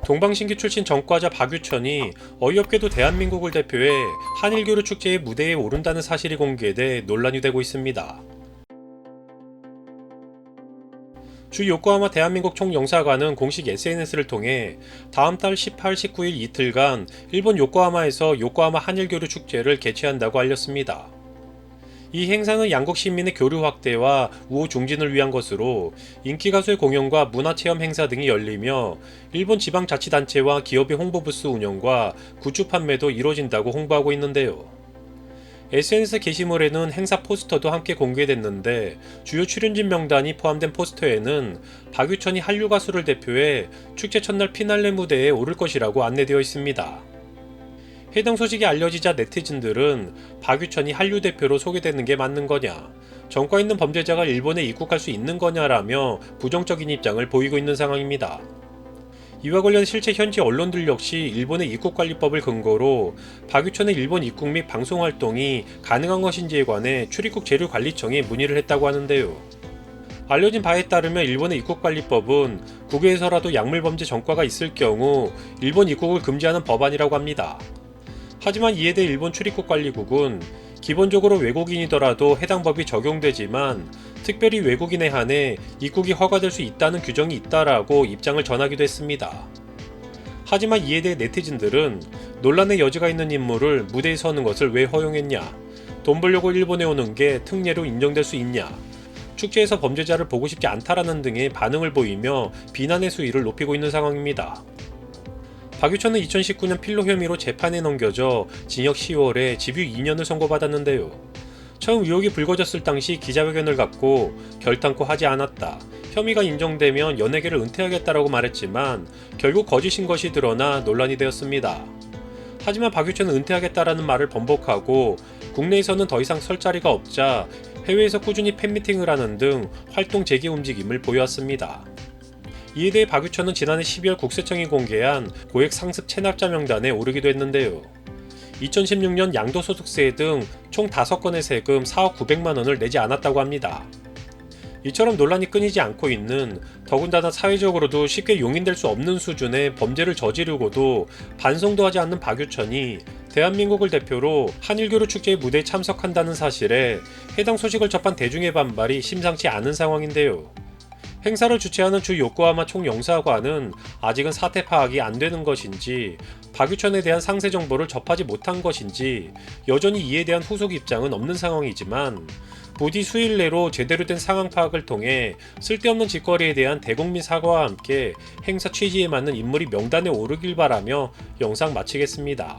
동방신기 출신 전과자 박유천이 어이없게도 대한민국을 대표해 한일교류 축제의 무대에 오른다는 사실이 공개돼 논란이 되고 있습니다. 주 요코하마 대한민국 총영사관은 공식 SNS를 통해 다음 달 18, 19일 이틀간 일본 요코하마에서 요코하마 한일교류 축제를 개최한다고 알렸습니다. 이 행사는 양국 시민의 교류 확대와 우호 촉진을 위한 것으로 인기 가수의 공연과 문화체험 행사 등이 열리며 일본 지방자치단체와 기업의 홍보 부스 운영과 굿즈 판매도 이뤄진다고 홍보하고 있는데요. SNS 게시물에는 행사 포스터도 함께 공개됐는데 주요 출연진 명단이 포함된 포스터에는 박유천이 한류 가수를 대표해 축제 첫날 피날레 무대에 오를 것이라고 안내되어 있습니다. 해당 소식이 알려지자 네티즌들은 박유천이 한류 대표로 소개되는 게 맞는 거냐, 전과 있는 범죄자가 일본에 입국할 수 있는 거냐라며 부정적인 입장을 보이고 있는 상황입니다. 이와 관련 실제 현지 언론들 역시 일본의 입국관리법을 근거로 박유천의 일본 입국 및 방송 활동이 가능한 것인지에 관해 출입국 재료관리청에 문의를 했다고 하는데요. 알려진 바에 따르면 일본의 입국관리법은 국외에서라도 약물범죄 전과가 있을 경우 일본 입국을 금지하는 법안이라고 합니다. 하지만 이에 대해 일본 출입국관리국은 기본적으로 외국인이더라도 해당 법이 적용되지만 특별히 외국인에 한해 입국이 허가될 수 있다는 규정이 있다라고 입장을 전하기도 했습니다. 하지만 이에 대해 네티즌들은 논란의 여지가 있는 인물을 무대에 서는 것을 왜 허용했냐, 돈 벌려고 일본에 오는 게 특례로 인정될 수 있냐, 축제에서 범죄자를 보고 싶지 않다라는 등의 반응을 보이며 비난의 수위를 높이고 있는 상황입니다. 박유천은 2019년 필로 혐의로 재판에 넘겨져 징역 10월에 집유 2년을 선고받았는데요. 처음 의혹이 불거졌을 당시 기자회견을 갖고 결단코 하지 않았다, 혐의가 인정되면 연예계를 은퇴하겠다라고 말했지만 결국 거짓인 것이 드러나 논란이 되었습니다. 하지만 박유천은 은퇴하겠다라는 말을 번복하고 국내에서는 더 이상 설 자리가 없자 해외에서 꾸준히 팬미팅을 하는 등 활동 재개 움직임을 보여왔습니다. 이에 대해 박유천은 지난해 12월 국세청이 공개한 고액 상습 체납자 명단에 오르기도 했는데요. 2016년 양도소득세 등 총 5건의 세금 4억 900만 원을 내지 않았다고 합니다. 이처럼 논란이 끊이지 않고 있는, 더군다나 사회적으로도 쉽게 용인될 수 없는 수준의 범죄를 저지르고도 반성도 하지 않는 박유천이 대한민국을 대표로 한일교류 축제의 무대에 참석한다는 사실에 해당 소식을 접한 대중의 반발이 심상치 않은 상황인데요. 행사를 주최하는 주 요코하마 총영사관은 아직은 사태 파악이 안 되는 것인지, 박유천에 대한 상세 정보를 접하지 못한 것인지 여전히 이에 대한 후속 입장은 없는 상황이지만, 부디 수일 내로 제대로 된 상황 파악을 통해 쓸데없는 짓거리에 대한 대국민 사과와 함께 행사 취지에 맞는 인물이 명단에 오르길 바라며 영상 마치겠습니다.